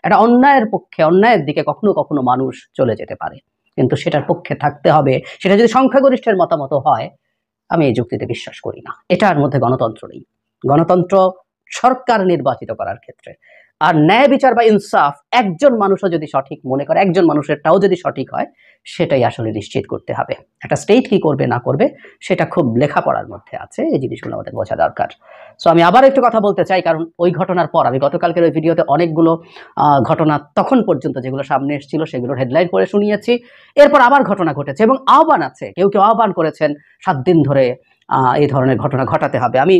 একটা অন্যায়ের পক্ষে, অন্যায়ের দিকে কখনো কখনো মানুষ চলে যেতে পারে, কিন্তু সেটার পক্ষে থাকতে হবে। সেটা যদি সংখ্যাগরিষ্ঠের মতামত হয়, আমি এই যুক্তিতে বিশ্বাস করি না। এটার মধ্যে গণতন্ত্র নেই। গণতন্ত্র সরকার নির্বাচিত করার ক্ষেত্রে, আর ন্যায় বিচার বা ইনসাফ একজন মানুষও যদি সঠিক মনে করে, একজন মানুষেরটাও যদি সঠিক হয়, সেটাই আসলে নিশ্চিত করতে হবে। একটা স্টেট কি করবে না করবে সেটা খুব লেখাপড়ার মধ্যে আছে, এই জিনিসগুলো আমাদের বোঝা দরকার। সো আমি আবার একটু কথা বলতে চাই, কারণ ওই ঘটনার পর আমি গতকালকের ওই ভিডিওতে অনেকগুলো ঘটনা তখন পর্যন্ত যেগুলো সামনে এসেছিল সেগুলোর হেডলাইন পড়ে শুনিয়েছি। এরপর আবার ঘটনা ঘটেছে এবং আহ্বান আছে, কেউ কেউ আহ্বান করেছেন 7 দিন ধরে এই ধরনের ঘটনা ঘটাতে হবে। আমি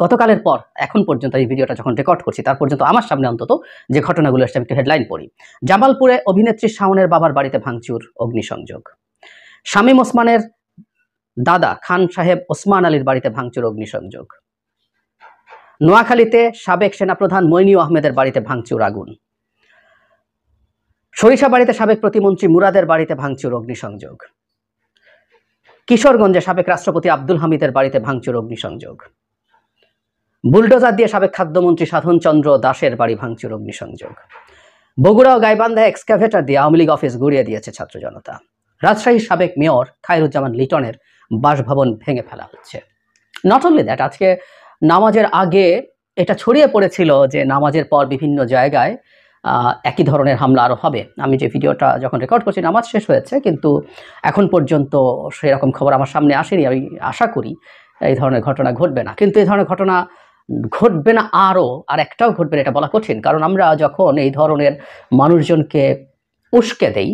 গতকালের পর এখন পর্যন্ত এই ভিডিওটা যখন রেকর্ড করছি তার পর্যন্ত আমার সামনে অন্তত যে ঘটনাগুলো এসেছে আমি একটু হেডলাইন পড়ি। জামালপুরে অভিনেত্রী শাওনের বাবার বাড়িতে ভাঙচুর, অগ্নিসংযোগ। শামীম ওসমানের দাদা খান সাহেব ওসমান আলীর বাড়িতে ভাঙচুর, অগ্নিসংযোগ। নোয়াখালীতে সাবেক সেনাপ্রধান মইনিউ আহমেদের বাড়িতে ভাঙচুর, আগুন। সরিষাবাড়িতে সাবেক প্রতিমন্ত্রী মুরাদের বাড়িতে ভাঙচুর, অগ্নিসংযোগ। কিশোরগঞ্জে সাবেক রাষ্ট্রপতি আব্দুল হামিদের বাড়িতে ভাঙচুর, অগ্নিসংযোগ। বুলডোজার দিয়ে সাবেক খাদ্যমন্ত্রী সাধন চন্দ্র দাসের বাড়ি ভাঙচুর, অগ্নিসংযোগ। বগুড়া ও গাইবান্ধা এক্সকাভেটর দিয়ে আওয়ামী লীগ অফিস গুড়িয়ে দিয়েছে ছাত্র জনতা। রাজশাহীর সাবেক মেয়র খায়রুজ্জামান লিটনের বাসভবন ভেঙে ফেলা হচ্ছে। নট অনলি দ্যাট, আজকে নামাজের আগে এটা ছড়িয়ে পড়েছিল যে নামাজের পর বিভিন্ন জায়গায় একই ধরনের হামলা আরও হবে। আমি যে ভিডিওটা যখন রেকর্ড করছি নামাজ শেষ হয়েছে, কিন্তু এখন পর্যন্ত সেরকম খবর আমার সামনে আসেনি। আমি আশা করি এই ধরনের ঘটনা ঘটবে না, কিন্তু এই ধরনের ঘটনা ঘটবে না আর একটাও ঘটবে না এটা বলা কঠিন, কারণ আমরা যখন এই ধরনের মানুষজনকে উস্কে দেই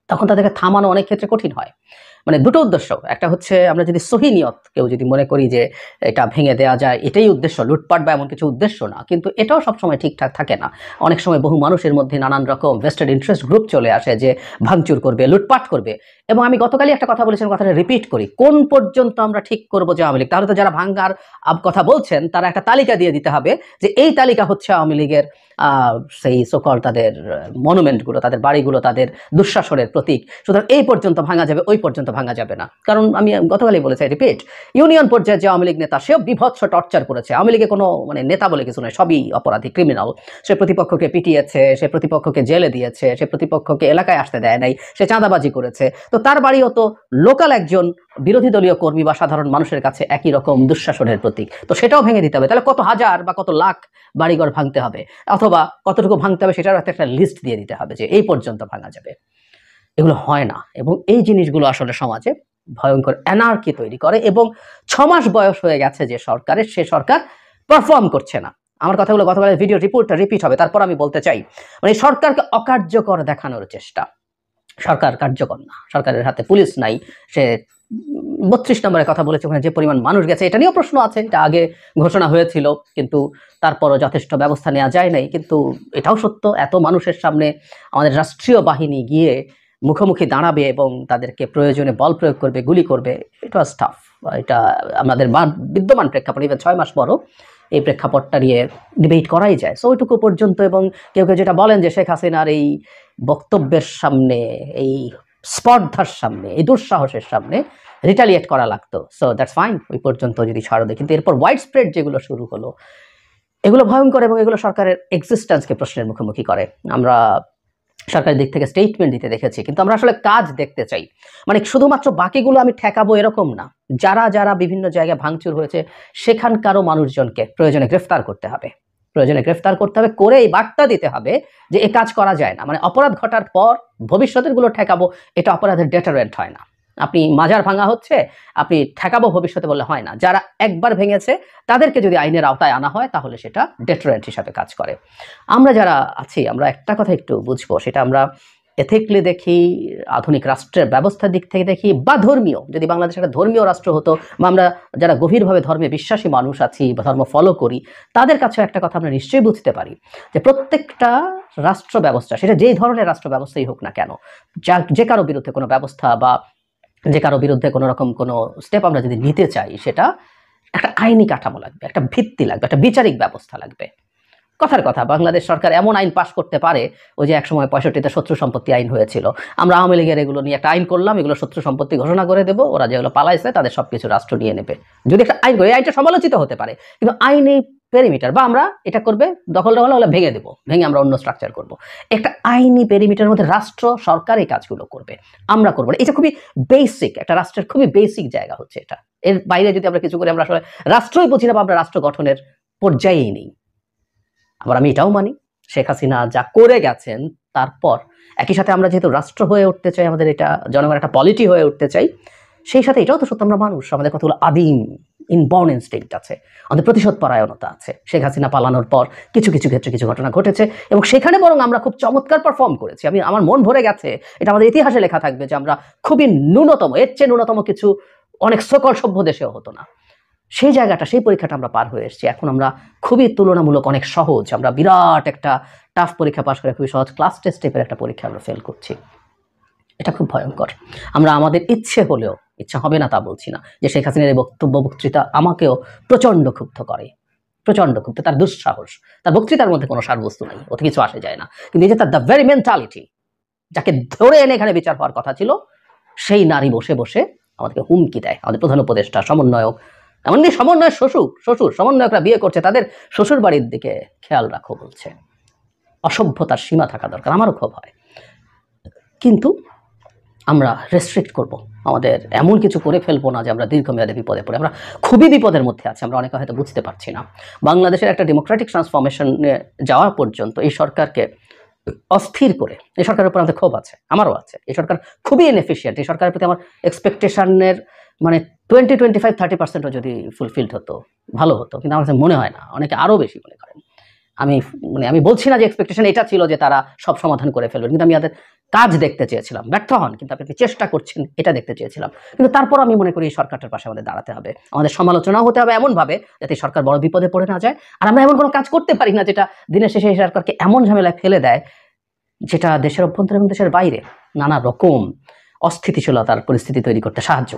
তখন তাদেরকে থামানো অনেক ক্ষেত্রে কঠিন হয়। মানে দুটো উদ্দেশ্য, একটা হচ্ছে আমরা যদি সহি নিয়ত কেউ যদি মনে করি যে এটা ভেঙে দেওয়া যায় এটাই উদ্দেশ্য, লুটপাট বা এমন কিছু উদ্দেশ্য না, কিন্তু এটাও সবসময় ঠিকঠাক থাকে না। অনেক সময় বহু মানুষের মধ্যে নানান রকম ভেস্টেড ইন্টারেস্ট গ্রুপ চলে আসে যে ভাঙচুর করবে, লুটপাট করবে। এবং আমি গতকালই একটা কথা বলেছিলাম, কথাটা রিপিট করি, কোন পর্যন্ত আমরা ঠিক করবো যে আওয়ামী লীগ, তাহলে তো যারা ভাঙ্গার কথা বলছেন তারা একটা তালিকা দিয়ে দিতে হবে যে এই তালিকা হচ্ছে আওয়ামী লীগের সেই সকল তাদের মনুমেন্টগুলো, তাদের বাড়িগুলো, তাদের দুঃশাসনের প্রতীক। সুতরাং এই পর্যন্ত ভাঙা যাবে, ওই পর্যন্ত ভাঙা যাবে না। কারণ আমি গতকালই বলেছি, রিপিট, ইউনিয়ন পর্যায়ে যে আওয়ামী লীগ নেতা সেও বিভৎস টর্চার করেছে। আওয়ামী লীগে কোনো নেতা বলে কিছু নয়, সবই অপরাধী, ক্রিমিনাল। সে প্রতিপক্ষকে পিটিয়েছে, সে প্রতিপক্ষকে জেলে দিয়েছে, সে প্রতিপক্ষকে এলাকায় আসতে দেয় নাই, সে চাঁদাবাজি করেছে। তো তার বাড়িও তো লোকাল একজন বিরোধী দলীয় কর্মী বা সাধারণ মানুষের কাছে একই রকম দুঃশাসনের প্রতীক। তো সেটাও ভেঙে দিতে হবে। তাহলে কত হাজার বা কত লাখ বাড়িঘর ভাঙতে হবে, অথবা কতটুকু ভাঙতে হবে সেটার একটা লিস্ট দিয়ে দিতে হবে যে এই পর্যন্ত ভাঙা যাবে। এগুলো হয় না, এবং এই জিনিসগুলো আসলে সমাজে ভয়ঙ্কর অ্যানার্কি তৈরি করে। এবং 6 মাস বয়স হয়ে গেছে যে সরকারের, সে সরকার পারফর্ম করছে না। আমার কথাগুলো গতকালের ভিডিও রিপিট হবে, তারপর আমি বলতে চাই, মানে সরকারকে অকার্যকর দেখানোর চেষ্টা। সরকার কার্যকর না, সরকারের হাতে পুলিশ নাই। সে 32 নম্বরের কথা বলেছে, ওখানে যে পরিমাণ মানুষ গেছে এটা নিয়েও প্রশ্ন আছে। এটা আগে ঘোষণা হয়েছিল, কিন্তু তারপরও যথেষ্ট ব্যবস্থা নেওয়া যায় নাই। কিন্তু এটাও সত্য, এত মানুষের সামনে আমাদের রাষ্ট্রীয় বাহিনী গিয়ে মুখোমুখি দাঁড়াবে এবং তাদেরকে প্রয়োজনে বল প্রয়োগ করবে, গুলি করবে, এটা টাফ। এটা আমাদের বিদ্যমান প্রেক্ষাপট, 6 মাস পরও এই প্রেক্ষাপটটা নিয়ে ডিবেট করাই যায়। সো ওইটুকু পর্যন্ত। এবং কেউ কেউ যেটা বলেন যে শেখ হাসিনার এই বক্তব্যের সামনে, এই স্পর্ধার সামনে, এই দুঃসাহসের সামনে রিটালিয়েট করা লাগতো। সো দ্যাটস ফাইন, ওই পর্যন্ত যদি ছাড়ো দেয়। কিন্তু এরপর ওয়াইড স্প্রেড যেগুলো শুরু হলো, এগুলো ভয়ঙ্কর, এবং এগুলো সরকারের এক্সিস্টেন্সকে প্রশ্নের মুখোমুখি করে। আমরা সরকারের দিক থেকে স্টেটমেন্ট দিতে দেখেছি, কিন্তু আমরা আসলে কাজ দেখতে চাই। মানে শুধুমাত্র বাকিগুলো আমি ঠেকাবো এরকম না, যারা যারা বিভিন্ন জায়গায় ভাঙচুর হয়েছে সেখানকারও মানুষজনকে প্রয়োজনে গ্রেফতার করতে হবে, করে এই বার্তা দিতে হবে যে এ কাজ করা যায় না। মানে অপরাধ ঘটার পর ভবিষ্যতের গুলো ঠেকাবো, এটা অপরাধের ডেটারেন্ট হয় না। আপনি মাজার ভাঙা হচ্ছে, আপনি ঠেকাবো ভবিষ্যতে বললে হয় না। যারা একবার ভেঙেছে তাদেরকে যদি আইনের আওতায় আনা হয় তাহলে সেটা ডেটারেন্ট হিসাবে কাজ করে। আমরা যারা আছি, আমরা একটা কথা একটু বুঝবো, সেটা আমরা এথিক্যালি দেখি, আধুনিক রাষ্ট্রের ব্যবস্থার দিক থেকে দেখি, বা ধর্মীয়, যদি বাংলাদেশ একটা ধর্মীয় রাষ্ট্র হতো, বা আমরা যারা গভীরভাবে ধর্মে বিশ্বাসী মানুষ আছি বা ধর্ম ফলো করি, তাদের কাছে একটা কথা আমরা নিশ্চয়ই বুঝতে পারি যে প্রত্যেকটা রাষ্ট্র ব্যবস্থা, সেটা যেই ধরনের রাষ্ট্র ব্যবস্থাই হোক না কেন, যে কারো বিরুদ্ধে কোনো ব্যবস্থা বা যে কারো বিরুদ্ধে কোনো রকম কোনো স্টেপ আমরা যদি নিতে চাই, সেটা একটা আইনি কাঠামো লাগবে, একটা ভিত্তি লাগবে, একটা বিচারিক ব্যবস্থা লাগবে। কথার কথা, বাংলাদেশ সরকার এমন আইন পাশ করতে পারে, ওই যে একসময় 65-তে শত্রু সম্পত্তি আইন হয়েছিল, আমরা আওয়ামী লীগের এগুলো নিয়ে একটা আইন করলাম, এগুলো শত্রু সম্পত্তি ঘোষণা করে দেবো, ওরা যেগুলো পালাইছে তাদের সবকিছু রাষ্ট্র নিয়ে নেবে। যদি একটা আইন করে, এই আইনটা সমালোচিত হতে পারে, কিন্তু আইনি পেরিমিটার, বা আমরা এটা করবে দখল হলে ভেঙে দেবো, ভেঙে আমরা অন্য স্ট্রাকচার করব। একটা আইনি পেরিমিটারের মধ্যে রাষ্ট্র সরকার এই কাজগুলো করবে, আমরা করবো না। এটা খুবই বেসিক, একটা রাষ্ট্রের খুবই বেসিক জায়গা হচ্ছে এটা। এর বাইরে যদি আমরা কিছু করি, আমরা আসলে রাষ্ট্রই বুঝি না বা আমরা রাষ্ট্র গঠনের পর্যায়েই নেই। আবার আমি এটাও মানি, শেখ হাসিনা যা করে গেছেন, তারপর একই সাথে আমরা যেহেতু রাষ্ট্র হয়ে উঠতে চাই, আমাদের এটা জনগণের একটা পলিটি হয়ে উঠতে চাই, সেই সাথে এটাও তো সত্য আমরা মানুষ, আমাদের কতগুলো আদিম ইনবর্ন ইনস্টিংক্ট আছে, আমাদের প্রতিশোধ পরায়ণতা আছে। শেখ হাসিনা পালানোর পর কিছু কিছু ক্ষেত্রে কিছু ঘটনা ঘটেছে এবং সেখানে বরং আমরা খুব চমৎকার পারফর্ম করেছি। আমার মন ভরে গেছে, এটা আমাদের ইতিহাসে লেখা থাকবে যে আমরা খুবই ন্যূনতম, এর চেয়ে ন্যূনতম কিছু অনেক সকল সভ্য দেশেও হতো না। সেই জায়গাটা, সেই পরীক্ষাটা আমরা পার হয়ে এসেছি। এখন আমরা খুবই তুলনামূলক অনেক সহজ, আমরা বিরাট একটা টাফ পরীক্ষা পাশ করে খুবই সহজ ক্লাস টেস্ট টাইপের একটা পরীক্ষা আমরা ফেল করছি। এটা খুব ভয়ঙ্কর। আমরা আমাদের ইচ্ছে হলেও, ইচ্ছা হবে না তা বলছি না, যে শেখ হাসিনার এই বক্তৃতা আমাকেও প্রচণ্ড ক্ষুব্ধ করে, প্রচণ্ড ক্ষুব্ধ। তার দুঃসাহস, তার বক্তৃতার মধ্যে কোনো সারবস্তু নাই, ওতে কিছু আসে যায় না, কিন্তু এই যে তার দ্য ভেরি মেন্টালিটি, যাকে ধরে এনে এখানে বিচার হওয়ার কথা ছিল, সেই নারী বসে বসে আমাদেরকে হুমকি দেয়। আমাদের প্রধান উপদেষ্টা, সমন্বয়ক, এমনকি সমন্বয়ের শ্বশুর সমন্বয়করা বিয়ে করছে, তাদের শ্বশুর বাড়ির দিকে খেয়াল রাখো বলছে। অসভ্যতার সীমা থাকা দরকার, আমারও ক্ষোভ হয়। কিন্তু আমরা রেস্ট্রিক্ট করব, আমাদের এমন কিছু করে ফেলবো না যে আমরা দীর্ঘমেয়াদে বিপদে পড়ে, আমরা খুবই বিপদের মধ্যে আছি। আমরা অনেকে হয়তো বুঝতে পারছি না। বাংলাদেশের একটা ডেমোক্রেটিক ট্রান্সফরমেশনে যাওয়া পর্যন্ত এই সরকারকে অস্থির করে, এই সরকারের উপর আমাদের ক্ষোভ আছে, আমারও আছে। এই সরকার খুবই ইনএফিশিয়েন্ট। এই সরকারের প্রতি আমার এক্সপেকটেশনের 20-25-30% যদি ফুলফিলড হতো ভালো হতো, কিন্তু আমার কাছে মনে হয় না, অনেকে আরও বেশি মনে করেন। আমি বলছি না যে এক্সপেকটেশন এটা ছিল যে তারা সব সমাধান করে ফেলবেন, কিন্তু আমি তাদের কাজ দেখতে চেয়েছিলাম। ব্যর্থ হন, কিন্তু আপনি চেষ্টা করছেন এটা দেখতে চেয়েছিলাম। কিন্তু তারপর আমি মনে করি এই সরকারটার পাশে আমাদের দাঁড়াতে হবে, আমাদের সমালোচনা হতে হবে এমনভাবে যাতে সরকার বড় বিপদে পড়ে না যায়। আর আমরা এমন কোনো কাজ করতে পারি না যেটা দিনের শেষে এই সরকারকে এমন ঝামেলায় ফেলে দেয় যেটা দেশের অভ্যন্তরে এবং দেশের বাইরে নানা রকম অস্থিতিশীলতার পরিস্থিতি তৈরি করতে সাহায্য